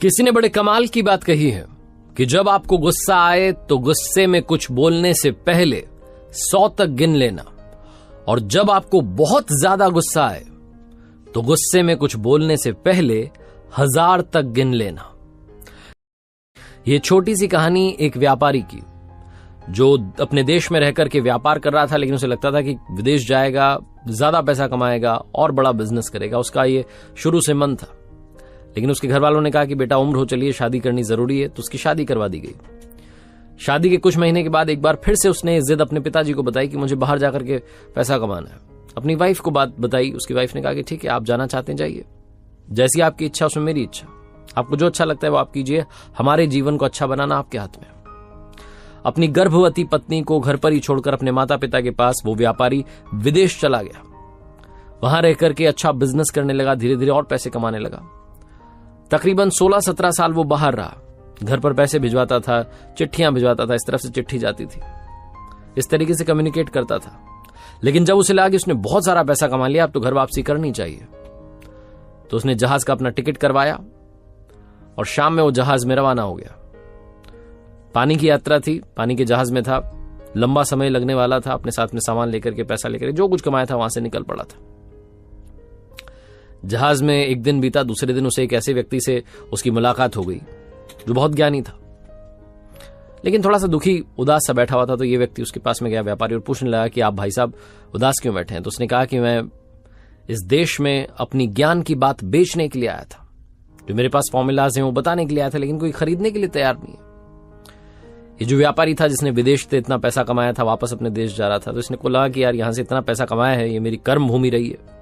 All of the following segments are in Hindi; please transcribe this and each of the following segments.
किसी ने बड़े कमाल की बात कही है कि जब आपको गुस्सा आए तो गुस्से में कुछ बोलने से पहले 100 तक गिन लेना, और जब आपको बहुत ज्यादा गुस्सा आए तो गुस्से में कुछ बोलने से पहले 1000 तक गिन लेना। यह छोटी सी कहानी एक व्यापारी की, जो अपने देश में रहकर के व्यापार कर रहा था, लेकिन उसे लगता था कि विदेश जाएगा, ज्यादा पैसा कमाएगा और बड़ा बिजनेस करेगा। उसका ये शुरू से मन था, लेकिन उसके घर वालों ने कहा कि बेटा उम्र हो चली है, शादी करनी जरूरी है, तो उसकी शादी करवा दी गई। शादी के कुछ महीने के बाद एक बार फिर से उसने जिद अपने पिताजी को बताई कि मुझे बाहर जाकर के पैसा कमाना है। अपनी वाइफ को बात बताई, उसकी वाइफ ने कहा कि ठीक है, आप जाना चाहते हैं जाइए, जैसी आपकी इच्छा उसमें मेरी इच्छा, आपको जो अच्छा लगता है वो आप कीजिए, हमारे जीवन को अच्छा बनाना आपके हाथ में। अपनी गर्भवती पत्नी को घर पर ही छोड़कर अपने माता पिता के पास वो व्यापारी विदेश चला गया। वहां रहकर के अच्छा बिजनेस करने लगा, धीरे धीरे और पैसे कमाने लगा। तकरीबन 16-17 साल वो बाहर रहा, घर पर पैसे भिजवाता था, चिट्ठियां भिजवाता था, इस तरफ से चिट्ठी जाती थी, इस तरीके से कम्युनिकेट करता था। लेकिन जब उसे लगा कि उसने बहुत सारा पैसा कमा लिया, अब तो घर वापसी करनी चाहिए, तो उसने जहाज का अपना टिकट करवाया और शाम में वो जहाज में रवाना हो गया। पानी की यात्रा थी, पानी के जहाज में था, लंबा समय लगने वाला था। अपने साथ में सामान लेकर के, पैसा लेकर, जो कुछ कमाया था वहां से निकल पड़ा था। जहाज में एक दिन बीता, दूसरे दिन उसे एक ऐसे व्यक्ति से उसकी मुलाकात हो गई जो बहुत ज्ञानी था, लेकिन थोड़ा सा दुखी उदास सा बैठा हुआ था। तो ये व्यक्ति उसके पास में गया, व्यापारी, और पूछने लगा कि आप भाई साहब उदास क्यों बैठे हैं? तो उसने कहा कि मैं इस देश में अपनी ज्ञान की बात बेचने के लिए आया था, जो मेरे पास फॉर्मूलाज हैं वो बताने के लिए आया था, लेकिन कोई खरीदने के लिए तैयार नहीं है। ये जो व्यापारी था जिसने विदेश से इतना पैसा कमाया था, वापस अपने देश जा रहा था, तो इसने को लगा कि यार यहां से इतना पैसा कमाया है, ये मेरी कर्म भूमि रही है,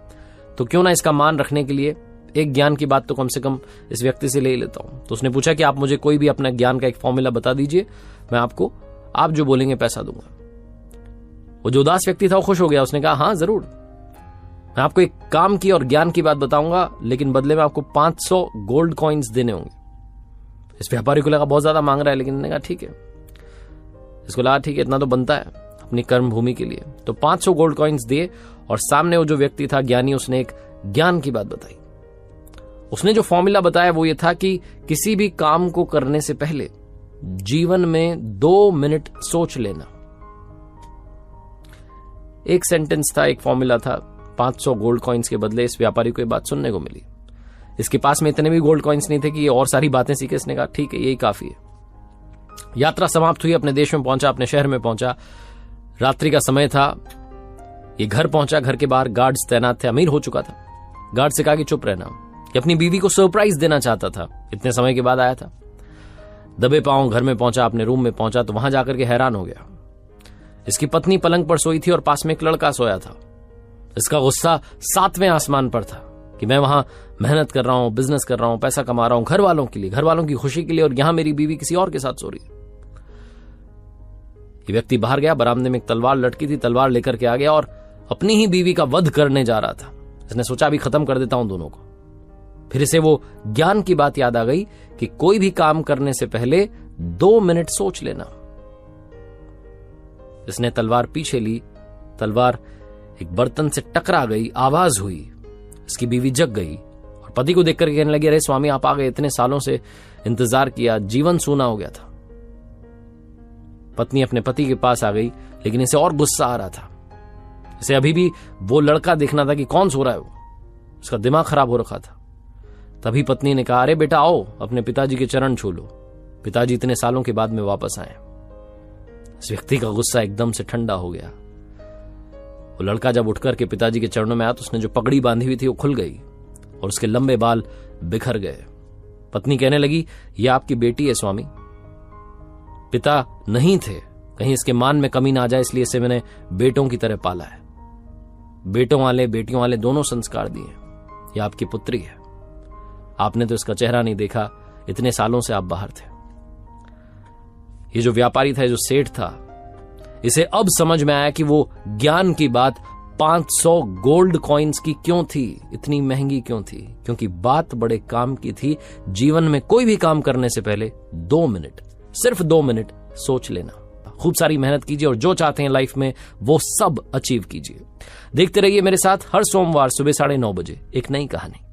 तो क्यों ना इसका मान रखने के लिए एक ज्ञान की बात तो कम से कम इस व्यक्ति से ले ही लेता हूं। तो उसने पूछा कि आप मुझे कोई भी अपना ज्ञान का एक फॉर्मूला बता दीजिए, मैं आपको, आप जो बोलेंगे पैसा दूंगा। वो जो उदास व्यक्ति था वो खुश हो गया, उसने कहा हाँ जरूर, मैं आपको एक काम की और ज्ञान की बात बताऊंगा, लेकिन बदले में आपको 500 गोल्ड कॉइन्स देने होंगे। इस व्यापारी को लगा बहुत ज्यादा मांग रहा है, लेकिन ने कहा ठीक है, इसको लगा ठीक है, इतना तो बनता है अपनी कर्म भूमि के लिए। तो 500 गोल्ड कॉइन्स दिए, और सामने वो जो व्यक्ति था ज्ञानी, उसने एक ज्ञान की बात बताई। उसने जो फॉर्मूला बताया वो ये था कि किसी भी काम को करने से पहले जीवन में 2 मिनट सोच लेना। एक सेंटेंस था, एक फॉर्मूला था। 500 गोल्ड कॉइन्स के बदले इस व्यापारी को ये बात सुनने को मिली। इसके पास में इतने भी गोल्ड कॉइन्स नहीं थे कि ये और सारी बातें सीखे। इसने कहा ठीक है, यही काफी है। यात्रा समाप्त हुई, अपने देश में पहुंचा, अपने शहर में पहुंचा। रात्रि का समय था, ये घर पहुंचा। घर के बाहर गार्ड्स तैनात थे, अमीर हो चुका था। गार्ड से कहा कि चुप रहना, कि अपनी बीवी को सरप्राइज देना चाहता था, इतने समय के बाद आया था। दबे पांव घर में पहुंचा, अपने रूम में पहुंचा, तो वहां जाकर के हैरान हो गया। इसकी पत्नी पलंग पर सोई थी और पास में एक लड़का सोया था। इसका गुस्सा 7वें आसमान पर था कि मैं वहां मेहनत कर रहा हूं, बिजनेस कर रहा हूं, पैसा कमा रहा हूं, घर वालों के लिए, घर वालों की खुशी के लिए, और यहां मेरी बीवी किसी और के साथ सो रही है। ये व्यक्ति बाहर गया, बरामदे में एक तलवार लटकी थी, तलवार लेकर के आ गया और अपनी ही बीवी का वध करने जा रहा था। इसने सोचा अभी खत्म कर देता हूं दोनों को। फिर इसे वो ज्ञान की बात याद आ गई कि कोई भी काम करने से पहले 2 मिनट सोच लेना। इसने तलवार पीछे ली, तलवार एक बर्तन से टकरा गई, आवाज हुई। इसकी बीवी जग गई और पति को देखकर कहने लगी, अरे स्वामी आप आ गए, इतने सालों से इंतजार किया, जीवन सूना हो गया था। पत्नी अपने पति के पास आ गई, लेकिन इसे और गुस्सा आ रहा था। इसे अभी भी वो लड़का देखना था कि कौन सो रहा है वो। उसका दिमाग खराब हो रखा था। तभी पत्नी ने कहा, अरे बेटा आओ, अपने पिताजी के चरण छू लो, पिताजी इतने सालों के बाद में वापस आए। इस व्यक्ति का गुस्सा एकदम से ठंडा हो गया। वो लड़का जब उठकर के पिताजी के चरणों में आया तो उसने जो पगड़ी बांधी हुई थी वो खुल गई और उसके लंबे बाल बिखर गए। पत्नी कहने लगी, ये आपकी बेटी है स्वामी, पिता नहीं थे, कहीं इसके मान में कमी ना आ जाए, इसलिए इसे मैंने बेटों की तरह पाला है। बेटों वाले बेटियों वाले दोनों संस्कार दिए। ये आपकी पुत्री है, आपने तो इसका चेहरा नहीं देखा, इतने सालों से आप बाहर थे। ये जो व्यापारी था, जो सेठ था, इसे अब समझ में आया कि वो ज्ञान की बात 500 गोल्ड कॉइन्स की क्यों थी, इतनी महंगी क्यों थी, क्योंकि बात बड़े काम की थी। जीवन में कोई भी काम करने से पहले 2 मिनट, सिर्फ 2 मिनट सोच लेना। खूब सारी मेहनत कीजिए और जो चाहते हैं लाइफ में वो सब अचीव कीजिए। देखते रहिए मेरे साथ हर सोमवार सुबह 9:30 बजे एक नई कहानी।